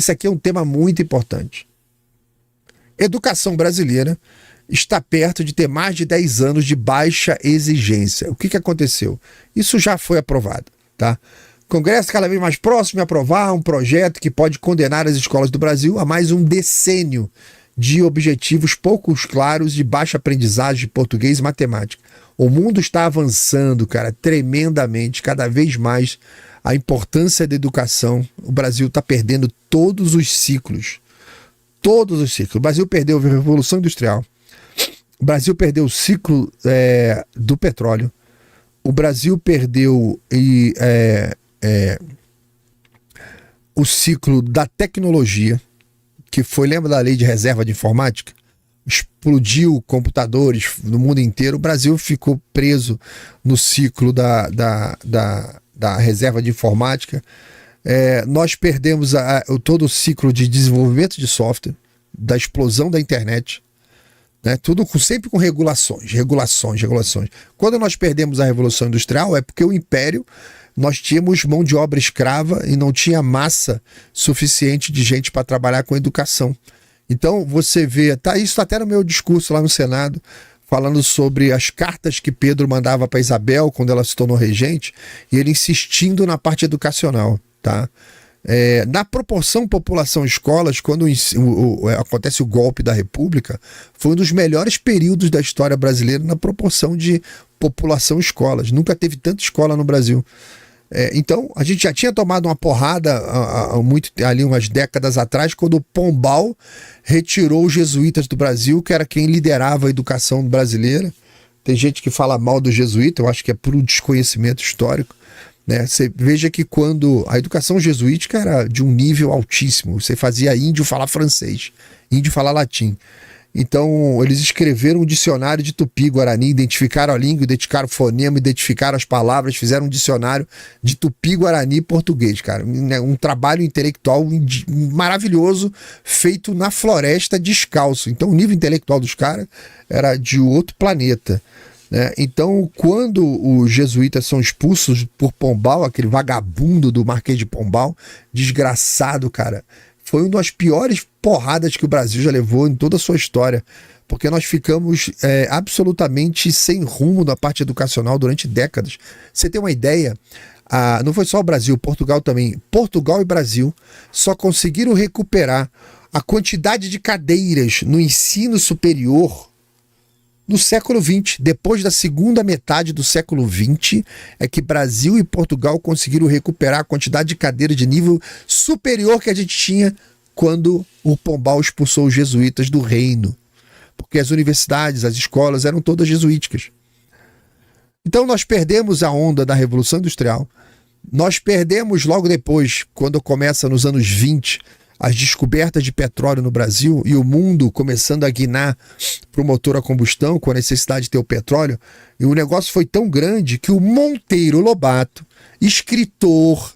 Esse aqui é um tema muito importante. Educação brasileira está perto de ter mais de 10 anos de baixa exigência. O que aconteceu? Isso já foi aprovado, tá? O Congresso cada vez mais próximo de aprovar um projeto que pode condenar as escolas do Brasil a mais um decênio de objetivos pouco claros de baixa aprendizagem de português e matemática. O mundo está avançando, cara, tremendamente, cada vez mais a importância da educação. O Brasil está perdendo todos os ciclos. Todos os ciclos. O Brasil perdeu a Revolução Industrial. O Brasil perdeu o ciclo do petróleo. O Brasil perdeu o ciclo da tecnologia, que foi, lembra da lei de reserva de informática? Explodiu computadores no mundo inteiro. O Brasil ficou preso no ciclo da reserva de informática. Nós perdemos todo o ciclo de desenvolvimento de software, da explosão da internet, né? Tudo sempre com regulações. Quando nós perdemos a Revolução Industrial é porque o Império, nós tínhamos mão de obra escrava e não tinha massa suficiente de gente para trabalhar com educação. Então você vê, isso tá até no meu discurso lá no Senado, falando sobre as cartas que Pedro mandava para Isabel quando ela se tornou regente, e ele insistindo na parte educacional, tá? Na proporção população-escolas, quando acontece o golpe da República, foi um dos melhores períodos da história brasileira na proporção de população-escolas. Nunca teve tanta escola no Brasil. Então, a gente já tinha tomado uma porrada ali umas décadas atrás, quando o Pombal retirou os jesuítas do Brasil, que era quem liderava a educação brasileira. Tem gente que fala mal do jesuíta, eu acho que é por um desconhecimento histórico, né? Você veja que quando a educação jesuítica era de um nível altíssimo, você fazia índio falar francês, índio falar latim. Então, eles escreveram um dicionário de Tupi-Guarani, identificaram a língua, identificaram o fonema, identificaram as palavras, fizeram um dicionário de Tupi-Guarani e português, cara. Um trabalho intelectual maravilhoso, feito na floresta descalço. Então, o nível intelectual dos caras era de outro planeta, né? Então, quando os jesuítas são expulsos por Pombal, aquele vagabundo do Marquês de Pombal, desgraçado, cara, foi uma das piores porradas que o Brasil já levou em toda a sua história, porque nós ficamos absolutamente sem rumo na parte educacional durante décadas. Você tem uma ideia, não foi só o Brasil, Portugal também. Portugal e Brasil só conseguiram recuperar a quantidade de cadeiras no ensino superior no século XX. Depois da segunda metade do século XX, é que Brasil e Portugal conseguiram recuperar a quantidade de cadeiras de nível superior que a gente tinha quando o Pombal expulsou os jesuítas do reino. Porque as universidades, as escolas eram todas jesuíticas. Então nós perdemos a onda da Revolução Industrial. Nós perdemos logo depois, quando começa nos anos 20, as descobertas de petróleo no Brasil e o mundo começando a guinar para o motor a combustão com a necessidade de ter o petróleo. E o negócio foi tão grande que o Monteiro Lobato, escritor,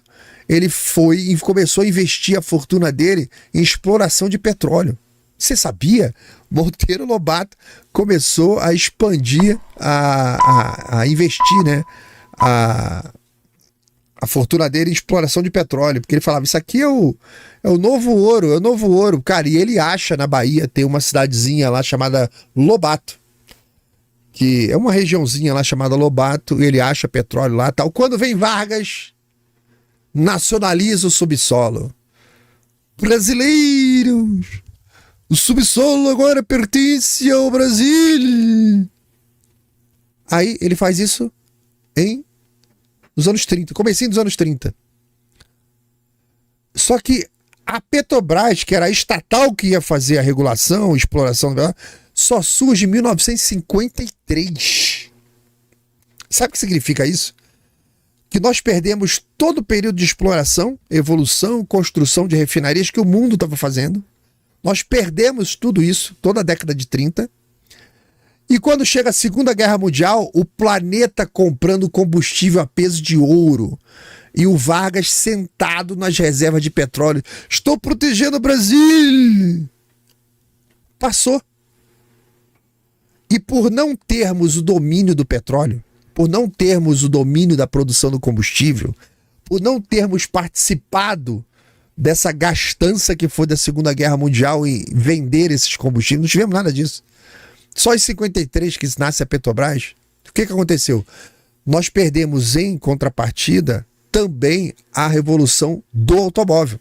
ele foi e começou a investir a fortuna dele em exploração de petróleo. Você sabia? Monteiro Lobato começou a expandir, a investir, né? A fortuna dele em exploração de petróleo, porque ele falava, isso aqui é o novo ouro, cara. E ele acha na Bahia, tem uma cidadezinha lá chamada Lobato, que é uma regiãozinha lá chamada Lobato, e ele acha petróleo lá, tal. Quando vem Vargas, nacionaliza o subsolo. Brasileiros, o subsolo agora pertence ao Brasil. Aí ele faz isso nos anos 30, comecinho dos anos 30. Só que a Petrobras, que era a estatal que ia fazer a regulação, a exploração, só surge em 1953. Sabe o que significa isso? Que nós perdemos todo o período de exploração, evolução, construção de refinarias que o mundo estava fazendo. Nós perdemos tudo isso, toda a década de 30. E quando chega a Segunda Guerra Mundial, o planeta comprando combustível a peso de ouro. E o Vargas sentado nas reservas de petróleo. Estou protegendo o Brasil! Passou. E por não termos o domínio do petróleo, por não termos o domínio da produção do combustível, por não termos participado dessa gastança que foi da Segunda Guerra Mundial em vender esses combustíveis. Não tivemos nada disso. Só em 53 que nasce a Petrobras. O que aconteceu? Nós perdemos em contrapartida também a revolução do automóvel.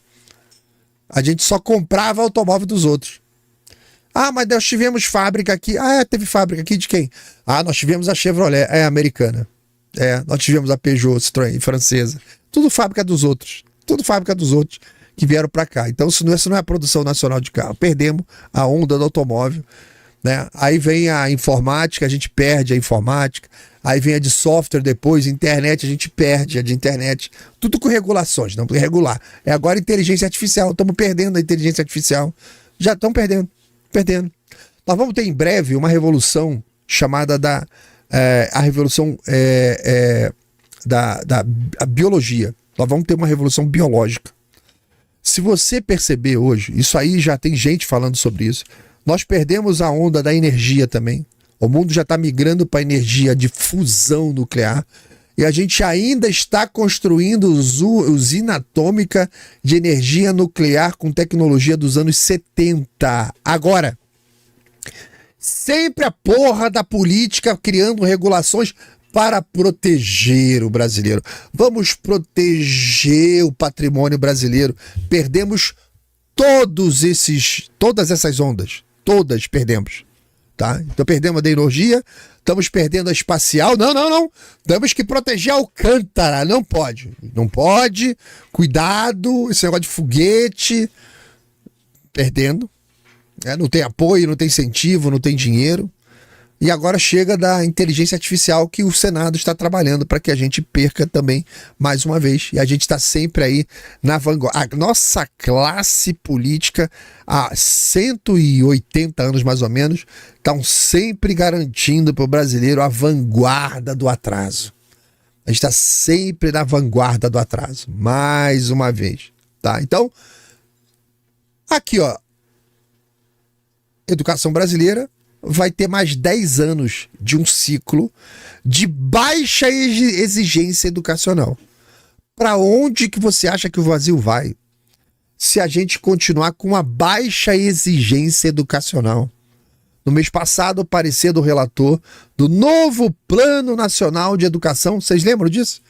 A gente só comprava automóvel dos outros. Ah, mas nós tivemos fábrica aqui. Ah, teve fábrica aqui de quem? Ah, nós tivemos a Chevrolet, americana. Nós tivemos a Peugeot, Citroën, francesa. Tudo fábrica dos outros. Tudo fábrica dos outros que vieram para cá. Então isso não é a produção nacional de carro. Perdemos a onda do automóvel, né? Aí vem a informática, a gente perde a informática. Aí vem a de software depois, internet, a gente perde a de internet. Tudo com regulações, não regular. Agora inteligência artificial. Estamos perdendo a inteligência artificial. Já estão perdendo. Nós vamos ter em breve uma revolução chamada a revolução da biologia. Nós vamos ter uma revolução biológica. Se você perceber hoje, isso aí já tem gente falando sobre isso, nós perdemos a onda da energia também. O mundo já está migrando para a energia de fusão nuclear e a gente ainda está construindo usina atômica de energia nuclear com tecnologia dos anos 70. Agora, sempre a porra da política criando regulações para proteger o brasileiro. Vamos proteger o patrimônio brasileiro. Perdemos todas essas ondas. Todas perdemos. Tá? Então perdemos a da energia, estamos perdendo a espacial. Não. Temos que proteger a Alcântara. Não pode. Cuidado, esse negócio de foguete. Perdendo. Não tem apoio, não tem incentivo, não tem dinheiro. E agora chega da inteligência artificial que o Senado está trabalhando para que a gente perca também mais uma vez. E a gente está sempre aí na vanguarda. A nossa classe política, há 180 anos mais ou menos, estão sempre garantindo para o brasileiro a vanguarda do atraso. A gente está sempre na vanguarda do atraso. Mais uma vez. Tá? Então, aqui, ó. Educação brasileira vai ter mais 10 anos de um ciclo de baixa exigência educacional. Para onde que você acha que o Brasil vai se a gente continuar com uma baixa exigência educacional? No mês passado, o parecer do relator do novo Plano Nacional de Educação, vocês lembram disso?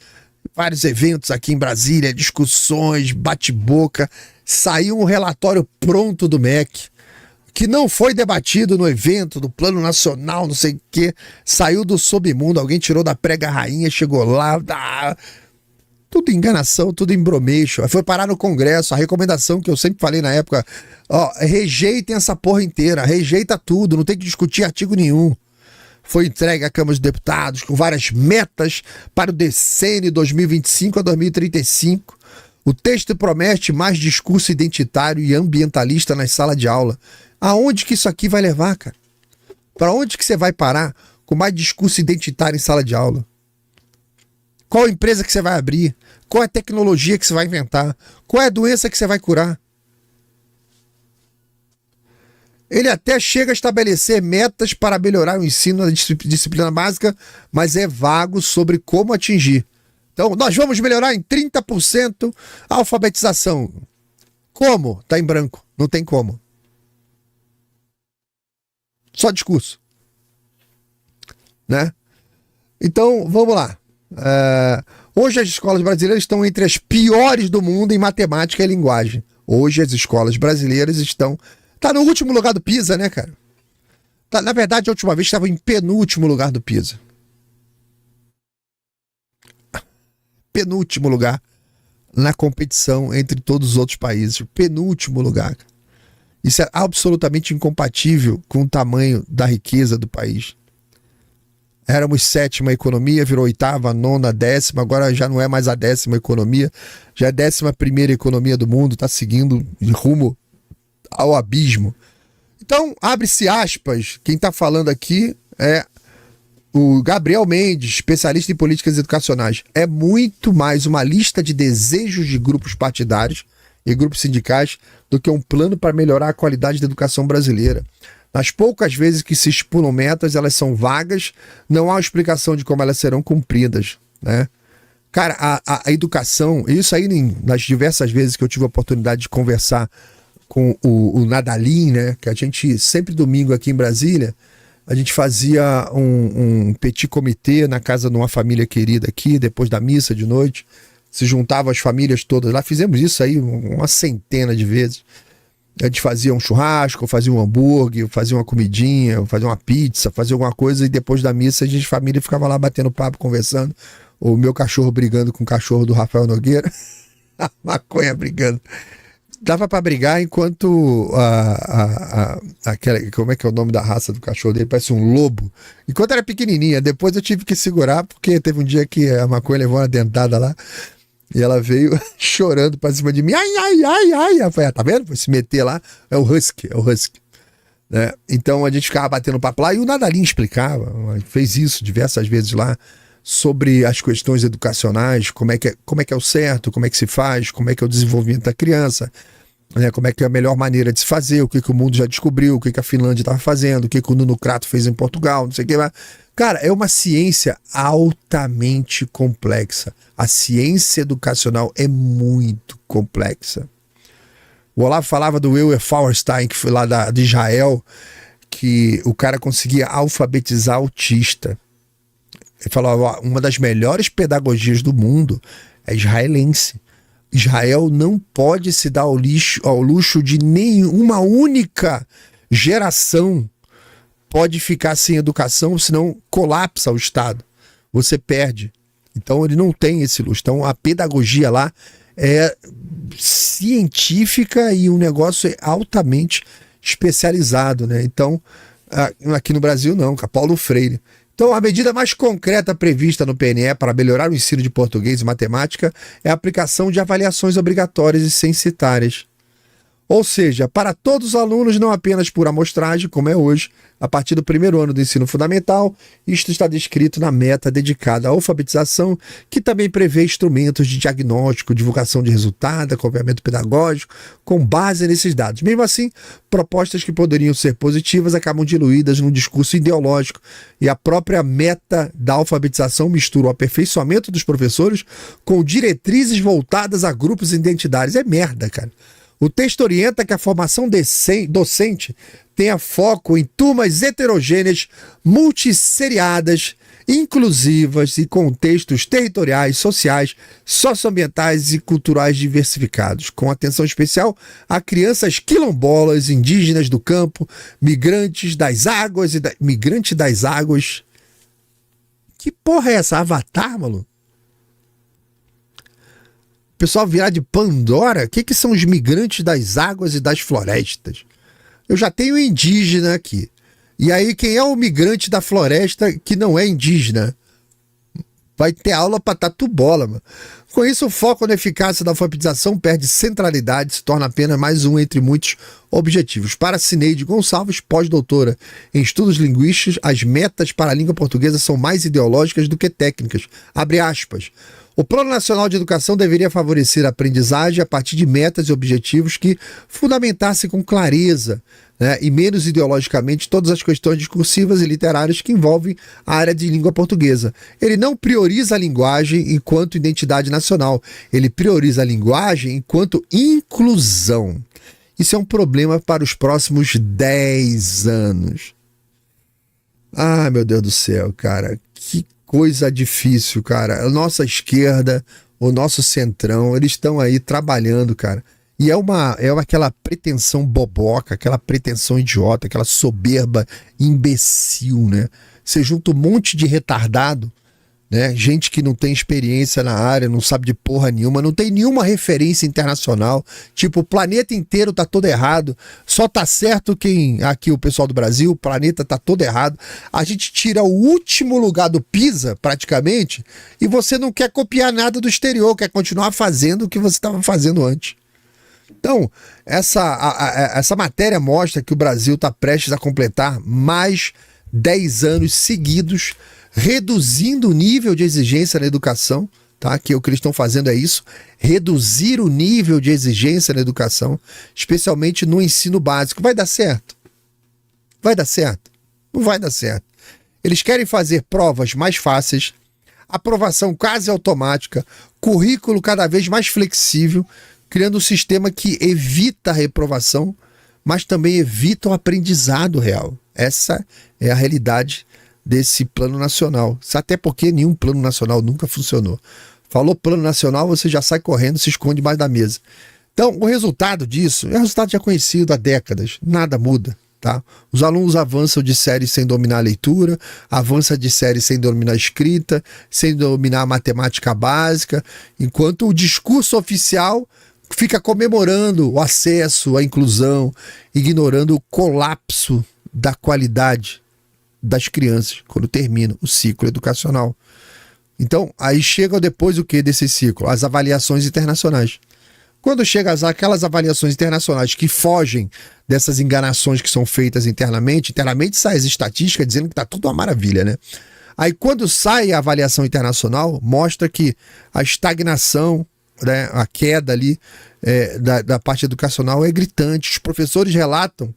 Vários eventos aqui em Brasília, discussões, bate-boca, saiu um relatório pronto do MEC, que não foi debatido no evento do Plano Nacional, não sei o quê, saiu do submundo, alguém tirou da prega rainha, chegou lá, tudo enganação, tudo embromeixo, foi parar no Congresso, a recomendação que eu sempre falei na época, rejeitem essa porra inteira, rejeita tudo, não tem que discutir artigo nenhum. Foi entregue à Câmara dos Deputados com várias metas para o decênio 2025 a 2035. O texto promete mais discurso identitário e ambientalista nas salas de aula. Aonde que isso aqui vai levar, cara? Para onde que você vai parar com mais discurso identitário em sala de aula? Qual empresa que você vai abrir? Qual é a tecnologia que você vai inventar? Qual é a doença que você vai curar? Ele até chega a estabelecer metas para melhorar o ensino da disciplina básica, mas é vago sobre como atingir. Então, nós vamos melhorar em 30% a alfabetização. Como? Tá em branco. Não tem como. Só discurso. Né? Então, vamos lá. Hoje as escolas brasileiras estão entre as piores do mundo em matemática e linguagem. Hoje as escolas brasileiras estão... Tá no último lugar do PISA, né, cara? Na verdade, a última vez estava em penúltimo lugar do PISA. Penúltimo lugar na competição entre todos os outros países. Penúltimo lugar. Isso é absolutamente incompatível com o tamanho da riqueza do país. Éramos 7ª economia, virou 8ª, 9ª, 10ª, agora já não é mais a 10ª economia, já é a 11ª economia do mundo, está seguindo rumo ao abismo. Então, abre-se aspas, quem está falando aqui é o Gabriel Mendes, especialista em políticas educacionais. É muito mais uma lista de desejos de grupos partidários e grupos sindicais do que um plano para melhorar a qualidade da educação brasileira. Nas poucas vezes que se estipulam metas, elas são vagas, não há explicação de como elas serão cumpridas, né? Cara, a educação, isso aí nas diversas vezes que eu tive a oportunidade de conversar com o Nadalim, né? Que a gente, sempre domingo aqui em Brasília, a gente fazia um petit comitê na casa de uma família querida aqui, depois da missa de noite. Se juntavam as famílias todas lá. Fizemos isso aí uma centena de vezes. A gente fazia um churrasco, fazia um hambúrguer, fazia uma comidinha, fazia uma pizza, fazia alguma coisa, e depois da missa a gente, família, ficava lá batendo papo, conversando. O meu cachorro brigando com o cachorro do Rafael Nogueira. A maconha brigando. Dava pra brigar enquanto aquela, como é que é o nome da raça do cachorro dele? Parece um lobo. Enquanto era pequenininha. Depois eu tive que segurar, porque teve um dia que a maconha levou uma dentada lá. E ela veio chorando pra cima de mim. Ai, ai, ai, ai. Eu falei, tá vendo? Foi se meter lá. É o Husky. Né? Então a gente ficava batendo papo lá. E o Nadalim explicava. Fez isso diversas vezes lá. Sobre as questões educacionais, como é que é o certo, como é que se faz, como é que é o desenvolvimento da criança, né? Como é que é a melhor maneira de se fazer, o que o mundo já descobriu, o que a Finlândia estava fazendo, o que o Nuno Crato fez em Portugal, não sei o que. Cara, é uma ciência altamente complexa. A ciência educacional é muito complexa. O Olavo falava do Euler Feuerstein, que foi lá de Israel, que o cara conseguia alfabetizar autista. Ele falou, uma das melhores pedagogias do mundo é israelense. Israel não pode se dar ao luxo de nenhuma única geração pode ficar sem educação, senão colapsa o Estado. Você perde. Então ele não tem esse luxo. Então a pedagogia lá é científica e o negócio é altamente especializado, né? Então, aqui no Brasil não, Paulo Freire. Então, a medida mais concreta prevista no PNE para melhorar o ensino de português e matemática é a aplicação de avaliações obrigatórias e censitárias. Ou seja, para todos os alunos, não apenas por amostragem, como é hoje, a partir do primeiro ano do ensino fundamental, isto está descrito na meta dedicada à alfabetização, que também prevê instrumentos de diagnóstico, divulgação de resultado, acompanhamento pedagógico, com base nesses dados. Mesmo assim, propostas que poderiam ser positivas acabam diluídas num discurso ideológico, e a própria meta da alfabetização mistura o aperfeiçoamento dos professores com diretrizes voltadas a grupos identitários. É merda, cara. O texto orienta que a formação docente tenha foco em turmas heterogêneas, multisseriadas, inclusivas e contextos territoriais, sociais, socioambientais e culturais diversificados, com atenção especial a crianças quilombolas, indígenas do campo, migrantes das águas. Migrante das águas? Que porra é essa? Avatar, maluco? O pessoal virar de Pandora? O que são os migrantes das águas e das florestas? Eu já tenho indígena aqui. E aí, quem é o migrante da floresta que não é indígena? Vai ter aula para tatu bola, mano. Com isso, o foco na eficácia da alfabetização perde centralidade, se torna apenas mais um entre muitos objetivos. Para Cineide Gonçalves, pós-doutora em estudos linguísticos, as metas para a língua portuguesa são mais ideológicas do que técnicas. Abre aspas. O Plano Nacional de Educação deveria favorecer a aprendizagem a partir de metas e objetivos que fundamentassem com clareza, né, e menos ideologicamente todas as questões discursivas e literárias que envolvem a área de língua portuguesa. Ele não prioriza a linguagem enquanto identidade nacional, ele prioriza a linguagem enquanto inclusão. Isso é um problema para os próximos 10 anos. Ah, meu Deus do céu, cara, que coisa difícil, cara. A nossa esquerda, o nosso centrão, eles estão aí trabalhando, cara. E é aquela pretensão boboca, aquela pretensão idiota, aquela soberba imbecil, né? Você junta um monte de retardado, né? Gente que não tem experiência na área, não sabe de porra nenhuma, não tem nenhuma referência internacional. Tipo, o planeta inteiro tá todo errado. Só tá certo aqui o pessoal do Brasil, o planeta tá todo errado. A gente tira o último lugar do PISA, praticamente, e você não quer copiar nada do exterior, quer continuar fazendo o que você estava fazendo antes. Então, essa matéria mostra que o Brasil está prestes a completar mais 10 anos seguidos, reduzindo o nível de exigência na educação, tá? Que o que eles estão fazendo é isso, reduzir o nível de exigência na educação, especialmente no ensino básico. Vai dar certo? Vai dar certo? Não vai dar certo. Eles querem fazer provas mais fáceis, aprovação quase automática, currículo cada vez mais flexível, criando um sistema que evita a reprovação, mas também evita o aprendizado real. Essa é a realidade desse plano nacional. Até porque nenhum plano nacional nunca funcionou. Falou plano nacional, você já sai correndo, se esconde debaixo da mesa. Então, o resultado disso é um resultado já conhecido há décadas. Nada muda. Tá? Os alunos avançam de série sem dominar a leitura, avançam de série sem dominar a escrita, sem dominar a matemática básica, enquanto o discurso oficial fica comemorando o acesso, a inclusão, ignorando o colapso da qualidade das crianças quando termina o ciclo educacional. Então, aí chega depois o que desse ciclo? As avaliações internacionais. Quando chega aquelas avaliações internacionais que fogem dessas enganações que são feitas internamente sai as estatísticas dizendo que está tudo uma maravilha, né? Aí quando sai a avaliação internacional, mostra que a estagnação, né, a queda ali da parte educacional é gritante. Os professores relatam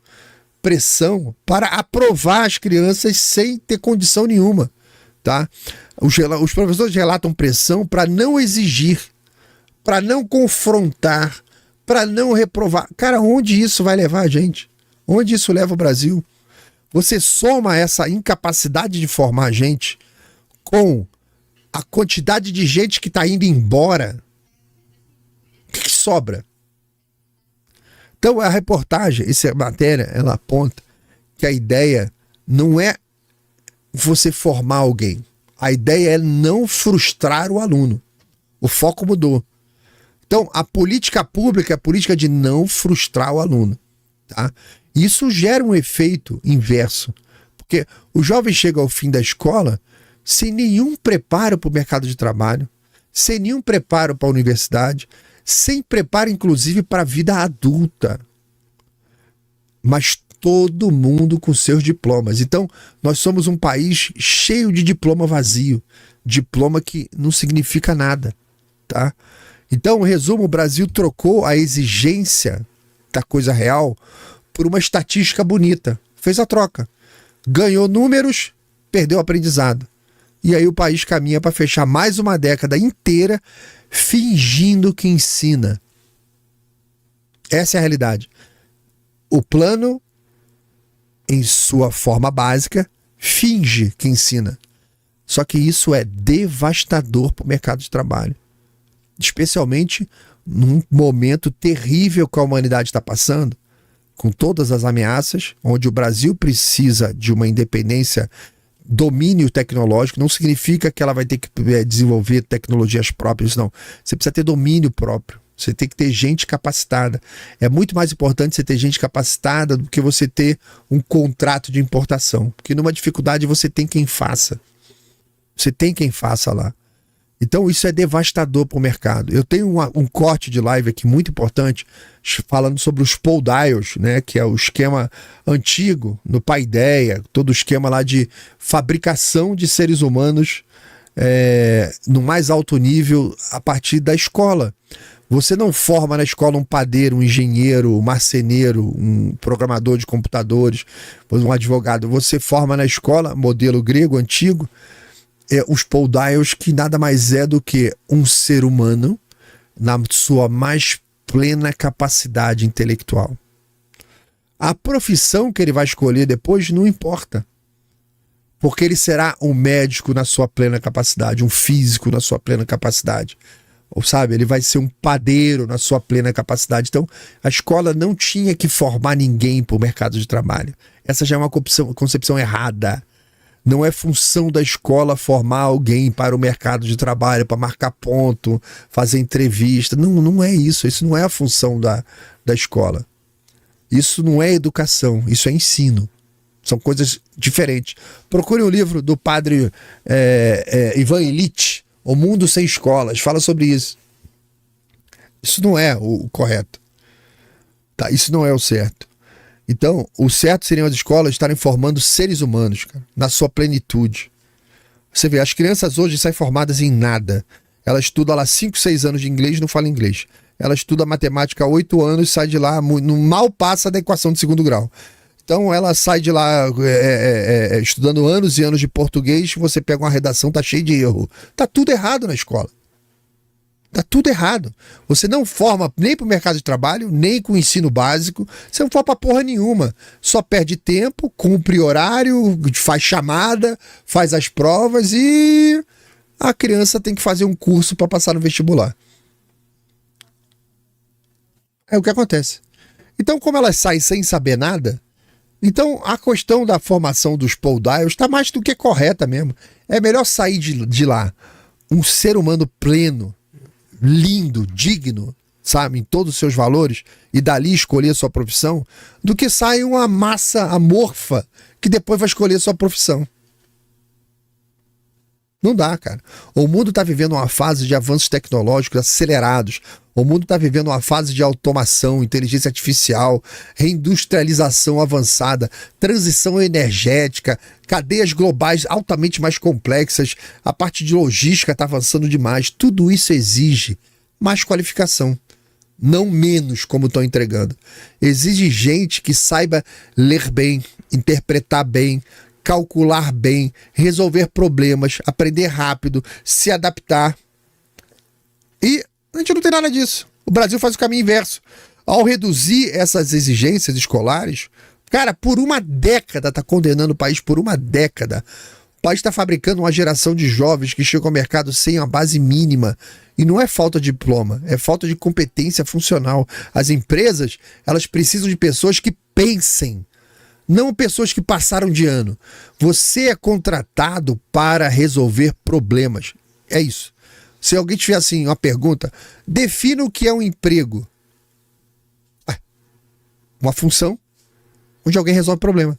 pressão para aprovar as crianças sem ter condição nenhuma, tá? Os professores relatam pressão para não exigir, para não confrontar, para não reprovar. Cara, onde isso vai levar a gente? Onde isso leva o Brasil? Você soma essa incapacidade de formar a gente com a quantidade de gente que está indo embora, o que sobra? Então a reportagem, essa matéria, ela aponta que a ideia não é você formar alguém. A ideia é não frustrar o aluno. O foco mudou. Então, a política pública é a política de não frustrar o aluno. Tá? Isso gera um efeito inverso. Porque o jovem chega ao fim da escola sem nenhum preparo para o mercado de trabalho, sem nenhum preparo para a universidade, sem preparo, inclusive, para a vida adulta. Mas todo mundo com seus diplomas. Então, nós somos um país cheio de diploma vazio. Diploma que não significa nada. Tá? Então, em resumo, o Brasil trocou a exigência da coisa real por uma estatística bonita. Fez a troca. Ganhou números, perdeu o aprendizado. E aí o país caminha para fechar mais uma década inteira fingindo que ensina. Essa é a realidade. O plano, em sua forma básica, finge que ensina. Só que isso é devastador para o mercado de trabalho. Especialmente num momento terrível que a humanidade está passando, com todas as ameaças, onde o Brasil precisa de uma independência, domínio tecnológico. Não significa que ela vai ter que desenvolver tecnologias próprias, não. Você precisa ter domínio próprio. Você tem que ter gente capacitada. É muito mais importante você ter gente capacitada do que você ter um contrato de importação. Porque numa dificuldade você tem quem faça. Você tem quem faça lá. Então isso é devastador para o mercado. Eu tenho um corte de live aqui muito importante falando sobre os Paideia, né, que é o esquema antigo no Paideia, todo o esquema lá de fabricação de seres humanos no mais alto nível a partir da escola. Você não forma na escola um padeiro, um engenheiro, um marceneiro, um programador de computadores, um advogado. Você forma na escola, modelo grego antigo, os Paideia, que nada mais é do que um ser humano na sua mais plena capacidade intelectual. A profissão que ele vai escolher depois não importa, porque ele será um médico na sua plena capacidade, um físico na sua plena capacidade, ou sabe, ele vai ser um padeiro na sua plena capacidade. Então a escola não tinha que formar ninguém para o mercado de trabalho. Essa já é uma concepção errada. Não é função da escola formar alguém para o mercado de trabalho, para marcar ponto, fazer entrevista. Não, não é isso. Isso não é a função da escola. Isso não é educação, isso é ensino. São coisas diferentes. Procure um livro do padre Ivan Illich, O Mundo Sem Escolas. Fala sobre isso. Isso não é o correto. Tá? Isso não é o certo. Então, o certo seriam as escolas estarem formando seres humanos, cara, na sua plenitude. Você vê, as crianças hoje saem formadas em nada. Ela estuda lá 5, 6 anos de inglês e não fala inglês. Ela estuda matemática há 8 anos e sai de lá, mal passa da equação de segundo grau. Então ela sai de lá estudando anos e anos de português, você pega uma redação, tá cheio de erro. Tá tudo errado na escola. Tá tudo errado. Você não forma nem pro mercado de trabalho, nem com o ensino básico. Você não forma pra porra nenhuma. Só perde tempo, cumpre horário, faz chamada, faz as provas e a criança tem que fazer um curso para passar no vestibular. É o que acontece. Então, como elas saem sem saber nada, então a questão da formação dos Paul Dials está mais do que correta mesmo. É melhor sair de lá um ser humano pleno, lindo, digno, sabe, em todos os seus valores, e dali escolher a sua profissão, do que sair uma massa amorfa que depois vai escolher a sua profissão. Não dá, cara. O mundo está vivendo uma fase de avanços tecnológicos acelerados. O mundo está vivendo uma fase de automação, inteligência artificial, reindustrialização avançada, transição energética, cadeias globais altamente mais complexas, a parte de logística está avançando demais. Tudo isso exige mais qualificação, não menos, como estão entregando. Exige gente que saiba ler bem, interpretar bem, calcular bem, resolver problemas, aprender rápido, se adaptar. E a gente não tem nada disso. O Brasil faz o caminho inverso. Ao reduzir essas exigências escolares, cara, por uma década, tá condenando o país por uma década. O país está fabricando uma geração de jovens que chegam ao mercado sem uma base mínima. E não é falta de diploma, é falta de competência funcional. As empresas, elas precisam de pessoas que pensem, não pessoas que passaram de ano. Você é contratado para resolver problemas. É isso. Se alguém tiver assim uma pergunta, defina o que é um emprego. Uma função onde alguém resolve problema.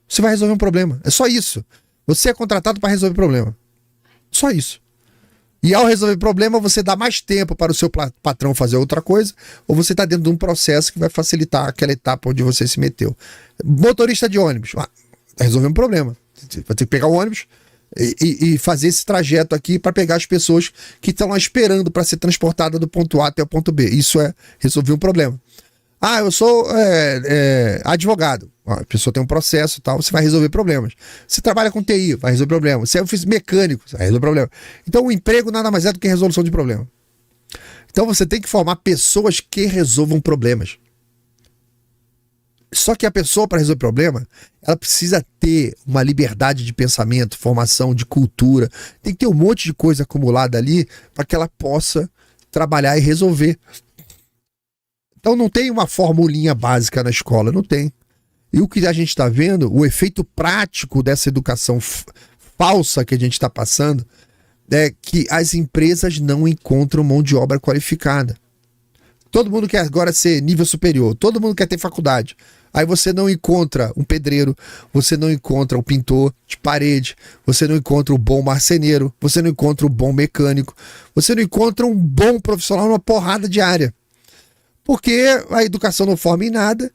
Você vai resolver um problema. É só isso. Você é contratado para resolver problema. Só isso. E ao resolver problema, você dá mais tempo para o seu patrão fazer outra coisa, ou você está dentro de um processo que vai facilitar aquela etapa onde você se meteu. Motorista de ônibus. Resolver um problema. Você vai ter que pegar o ônibus e fazer esse trajeto aqui para pegar as pessoas que estão lá esperando para ser transportada do ponto A até o ponto B. Isso é resolver um problema. Eu sou advogado. A pessoa tem um processo e tal, você vai resolver problemas. Você trabalha com TI, vai resolver problemas. Você é mecânico, você vai resolver problemas. Então o emprego nada mais é do que resolução de problema. Então você tem que formar pessoas que resolvam problemas. Só que a pessoa, para resolver problema, ela precisa ter uma liberdade de pensamento, formação, de cultura. Tem que ter um monte de coisa acumulada ali para que ela possa trabalhar e resolver. Então não tem uma formulinha básica na escola, não tem. E o que a gente está vendo, o efeito prático dessa educação falsa que a gente está passando, é que as empresas não encontram mão de obra qualificada. Todo mundo quer agora ser nível superior, todo mundo quer ter faculdade. Aí você não encontra um pedreiro, você não encontra um pintor de parede, você não encontra um bom marceneiro, você não encontra um bom mecânico, você não encontra um bom profissional numa porrada de área. Porque a educação não forma em nada,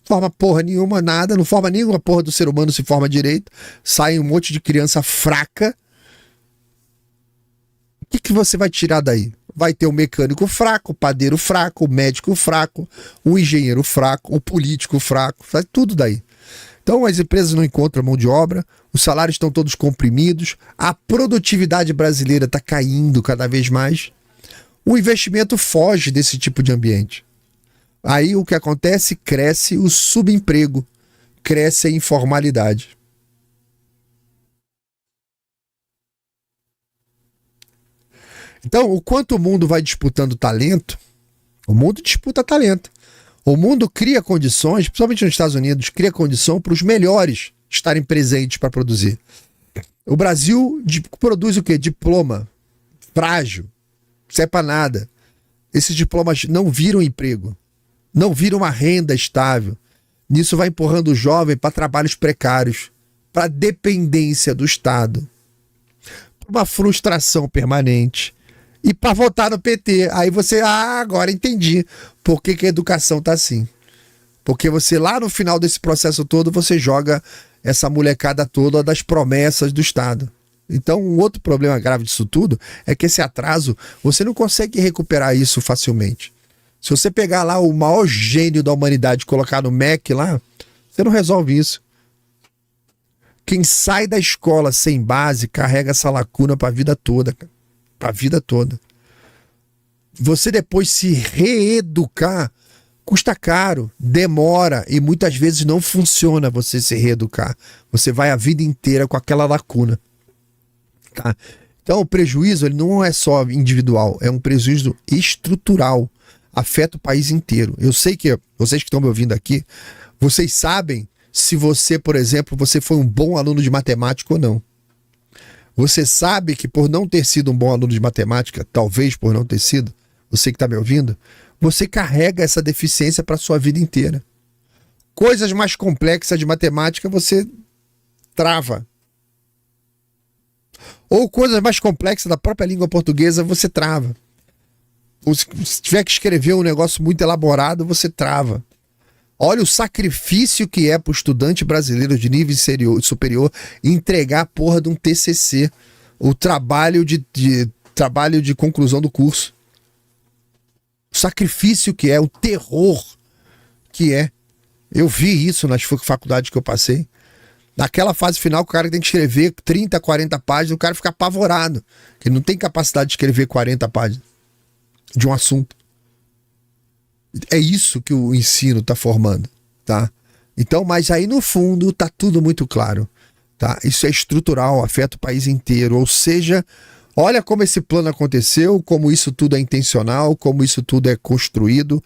forma porra nenhuma, nada, não forma nenhuma porra do ser humano, se forma direito, sai um monte de criança fraca. O que você vai tirar daí? Vai ter um mecânico fraco, o padeiro fraco, o médico fraco, o engenheiro fraco, o político fraco, sai tudo daí. Então as empresas não encontram mão de obra, os salários estão todos comprimidos, a produtividade brasileira está caindo cada vez mais. O investimento foge desse tipo de ambiente. Aí o que acontece? Cresce o subemprego, cresce a informalidade. Então, o quanto o mundo vai disputando talento, o mundo disputa talento. O mundo cria condições, principalmente nos Estados Unidos, cria condição para os melhores estarem presentes para produzir. O Brasil produz o quê? Diploma frágil. Não serve para nada. Esses diplomas não viram emprego, não viram uma renda estável. Nisso vai empurrando o jovem para trabalhos precários, para dependência do Estado, para uma frustração permanente e para votar no PT. Aí você, agora entendi por que a educação tá assim. Porque você lá no final desse processo todo, você joga essa molecada toda das promessas do Estado. Então, um outro problema grave disso tudo é que esse atraso, você não consegue recuperar isso facilmente. Se você pegar lá o maior gênio da humanidade e colocar no MEC lá, Você não resolve isso. Quem sai da escola sem base carrega essa lacuna para a vida toda, cara. Para a vida toda. Você depois se reeducar custa caro, demora e muitas vezes não funciona você se reeducar. Você vai a vida inteira com aquela lacuna. Tá? Então o prejuízo ele não é só individual, é um prejuízo estrutural. Afeta o país inteiro. Eu sei que vocês que estão me ouvindo aqui, vocês sabem se você, por exemplo, você foi um bom aluno de matemática ou não. Você sabe que por não ter sido um bom aluno de matemática, talvez por não ter sido, você que está me ouvindo, você carrega essa deficiência para a sua vida inteira. Coisas mais complexas de matemática você trava. Ou coisas mais complexas da própria língua portuguesa você trava. Ou se tiver que escrever um negócio muito elaborado, você trava. Olha o sacrifício que é para o estudante brasileiro de nível superior entregar a porra de um TCC, o trabalho de conclusão do curso. O sacrifício que é, o terror que é. Eu vi isso nas faculdades que eu passei. Naquela fase final, que o cara tem que escrever 30, 40 páginas, o cara fica apavorado. Ele não tem capacidade de escrever 40 páginas de um assunto. É isso que o ensino está formando, tá? Então, mas aí no fundo tá tudo muito claro, tá? Isso é estrutural, afeta o país inteiro. Ou seja, olha como esse plano aconteceu, como isso tudo é intencional, como isso tudo é construído.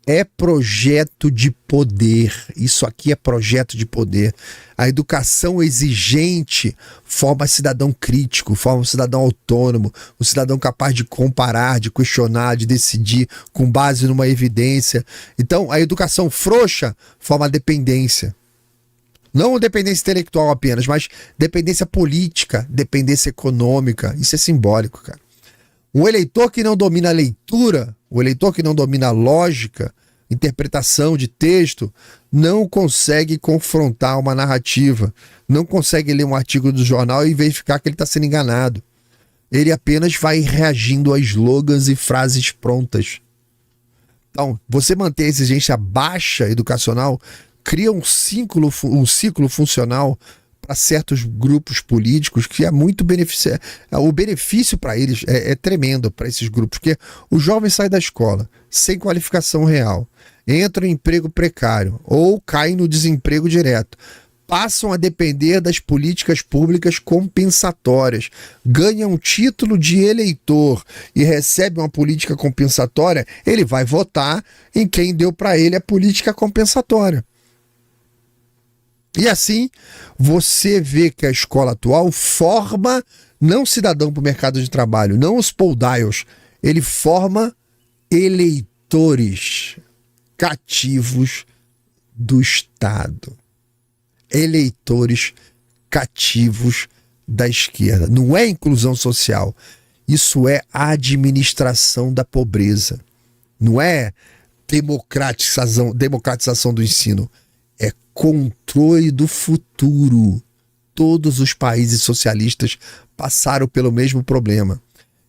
É projeto de poder. Isso aqui é projeto de poder. A educação exigente forma cidadão crítico, forma um cidadão autônomo, um cidadão capaz de comparar, de questionar, de decidir com base numa evidência. Então, a educação frouxa forma dependência. Não dependência intelectual apenas, mas dependência política, dependência econômica. Isso é simbólico, cara. Um eleitor que não domina a leitura, o eleitor que não domina a lógica, interpretação de texto, não consegue confrontar uma narrativa, não consegue ler um artigo do jornal e verificar que ele está sendo enganado. Ele apenas vai reagindo a slogans e frases prontas. Então, você manter a exigência baixa educacional cria um ciclo funcional para certos grupos políticos que é muito beneficiar. O benefício para eles é tremendo para esses grupos, porque o jovem sai da escola sem qualificação real, entra em emprego precário ou cai no desemprego direto, passam a depender das políticas públicas compensatórias, ganham um título de eleitor e recebe uma política compensatória, ele vai votar em quem deu para ele a política compensatória. E assim, você vê que a escola atual forma não cidadão para o mercado de trabalho, não os Paul Dials, ele forma eleitores cativos do Estado. Eleitores cativos da esquerda. Não é inclusão social, isso é administração da pobreza. Não é democratização do ensino. É controle do futuro. Todos os países socialistas passaram pelo mesmo problema.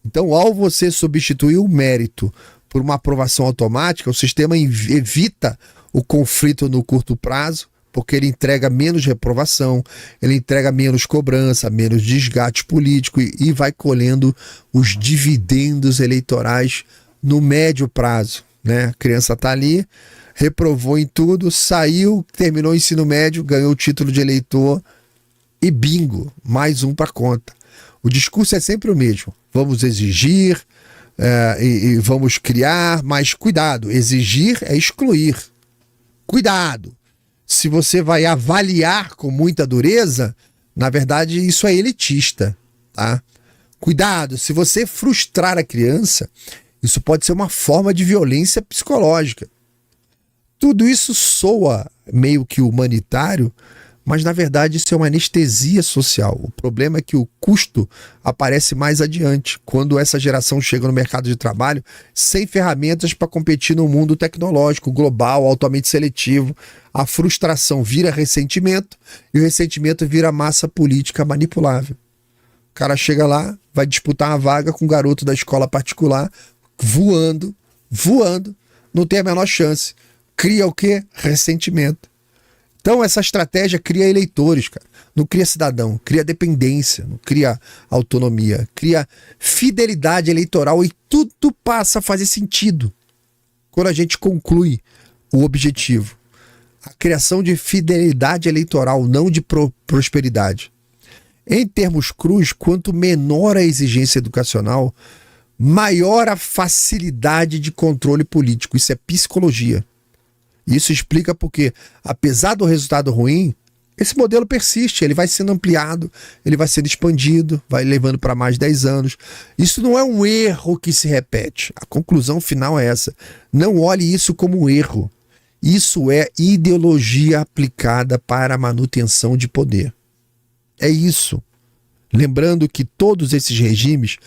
Então, ao você substituir o mérito por uma aprovação automática, o sistema evita o conflito no curto prazo, porque ele entrega menos reprovação, ele entrega menos cobrança, menos desgaste político e vai colhendo os dividendos eleitorais no médio prazo, né? A criança está ali, reprovou em tudo, saiu, terminou o ensino médio, ganhou o título de eleitor e bingo, mais um para conta. O discurso é sempre o mesmo. Vamos exigir e vamos criar, mas cuidado, exigir é excluir. Cuidado. Se você vai avaliar com muita dureza, na verdade isso é elitista, tá? Cuidado, se você frustrar a criança, isso pode ser uma forma de violência psicológica. Tudo isso soa meio que humanitário, mas na verdade isso é uma anestesia social. O problema é que o custo aparece mais adiante, quando essa geração chega no mercado de trabalho sem ferramentas para competir no mundo tecnológico, global, altamente seletivo. A frustração vira ressentimento e o ressentimento vira massa política manipulável. O cara chega lá, vai disputar uma vaga com um garoto da escola particular, voando, não tem a menor chance. Cria o quê? Ressentimento. Então essa estratégia cria eleitores, cara. Não cria cidadão, cria dependência, não cria autonomia, cria fidelidade eleitoral e tudo passa a fazer sentido quando a gente conclui o objetivo. A criação de fidelidade eleitoral, não de prosperidade. Em termos crus, quanto menor a exigência educacional, maior a facilidade de controle político. Isso é psicologia. Isso explica porque, apesar do resultado ruim, esse modelo persiste, ele vai sendo ampliado, ele vai sendo expandido, vai levando para mais de 10 anos. Isso não é um erro que se repete. A conclusão final é essa. Não olhe isso como um erro. Isso é ideologia aplicada para a manutenção de poder. É isso. Lembrando que todos esses regimes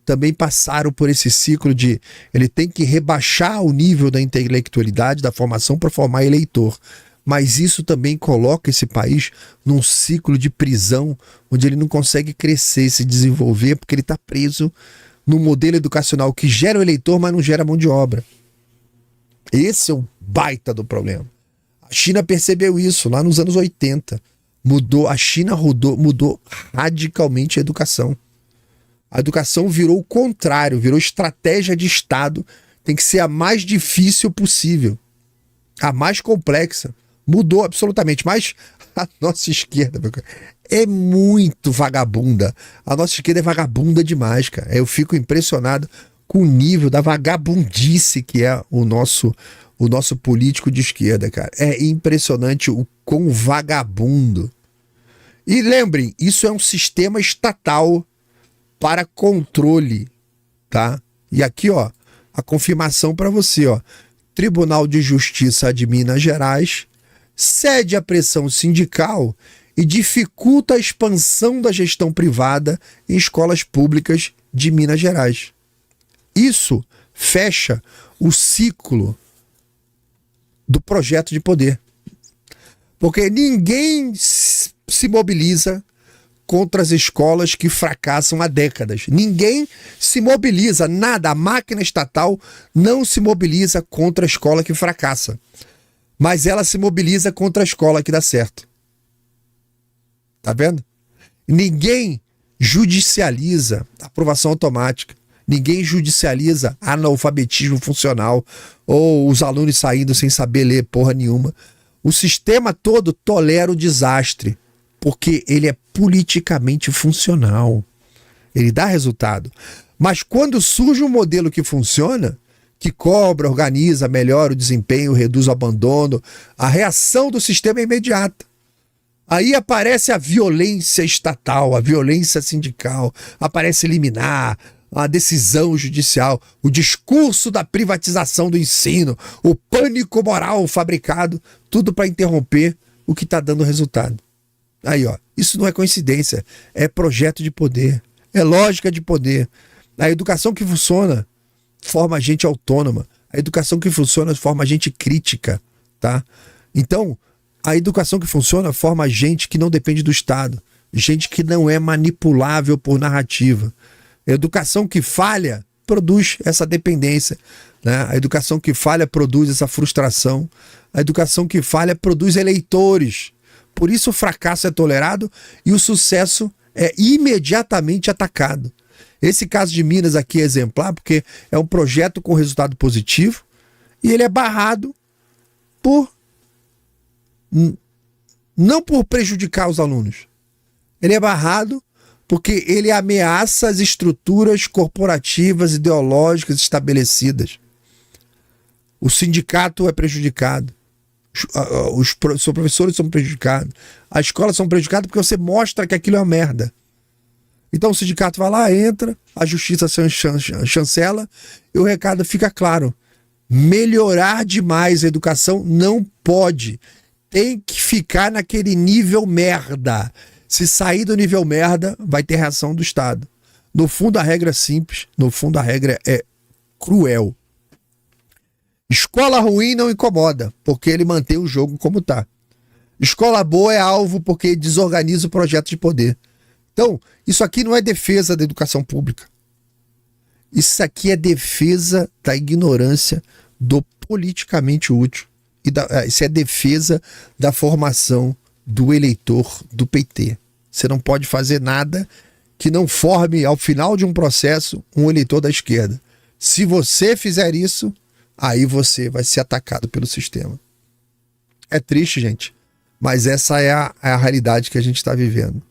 também passaram por esse ciclo de ele tem que rebaixar o nível da intelectualidade, da formação para formar eleitor. Mas isso também coloca esse país num ciclo de prisão, onde ele não consegue crescer e se desenvolver, porque ele está preso num modelo educacional que gera o eleitor, mas não gera mão de obra. Esse é um baita do problema. A China percebeu isso lá nos anos 80. A China mudou radicalmente a educação. A educação virou o contrário, virou estratégia de Estado. Tem que ser a mais difícil possível, a mais complexa. Mudou absolutamente, mas a nossa esquerda é muito vagabunda. A nossa esquerda é vagabunda demais, cara. Eu fico impressionado com o nível da vagabundice que é o nosso político de esquerda, cara. É impressionante o quão vagabundo. E lembrem, isso é um sistema estatal para controle, tá? E aqui, ó, a confirmação para você, ó. Tribunal de Justiça de Minas Gerais cede à pressão sindical e dificulta a expansão da gestão privada em escolas públicas de Minas Gerais. Isso fecha o ciclo do projeto de poder. Porque ninguém se mobiliza contra as escolas que fracassam há décadas. Ninguém se mobiliza, nada. A máquina estatal não se mobiliza contra a escola que fracassa. Mas ela se mobiliza contra a escola que dá certo. Tá vendo? Ninguém judicializa aprovação automática. Ninguém judicializa analfabetismo funcional ou os alunos saindo sem saber ler porra nenhuma. O sistema todo tolera o desastre, porque ele é politicamente funcional. Ele dá resultado. Mas quando surge um modelo que funciona, que cobra, organiza, melhora o desempenho, reduz o abandono, a reação do sistema é imediata. Aí aparece a violência estatal, a violência sindical, aparece liminar, a decisão judicial, o discurso da privatização do ensino, o pânico moral fabricado, tudo para interromper o que está dando resultado. Aí, ó, isso não é coincidência, é projeto de poder, é lógica de poder. A educação que funciona forma gente autônoma. A educação que funciona forma gente crítica, tá? Então, a educação que funciona forma gente que não depende do Estado, gente que não é manipulável por narrativa. A educação que falha produz essa dependência, né? A educação que falha produz essa frustração. A educação que falha produz eleitores. Por isso o fracasso é tolerado e o sucesso é imediatamente atacado. Esse caso de Minas aqui é exemplar porque é um projeto com resultado positivo e ele é barrado não por prejudicar os alunos. Ele é barrado porque ele ameaça as estruturas corporativas ideológicas estabelecidas. O sindicato é prejudicado. Os professores são prejudicados. As escolas são prejudicadas porque você mostra que aquilo é uma merda. Então o sindicato vai lá, entra, a justiça chancela e o recado fica claro. Melhorar demais a educação não pode. Tem que ficar naquele nível merda. Se sair do nível merda, vai ter reação do Estado. No fundo a regra é simples, no fundo a regra é cruel. Escola ruim não incomoda, porque ele mantém o jogo como está. Escola boa é alvo porque desorganiza o projeto de poder. Então, isso aqui não é defesa da educação pública. Isso aqui é defesa da ignorância do politicamente útil. isso é defesa da formação do eleitor do PT. Você não pode fazer nada que não forme, ao final de um processo, um eleitor da esquerda. Se você fizer isso, aí você vai ser atacado pelo sistema. É triste, gente, mas essa é a realidade que a gente está vivendo.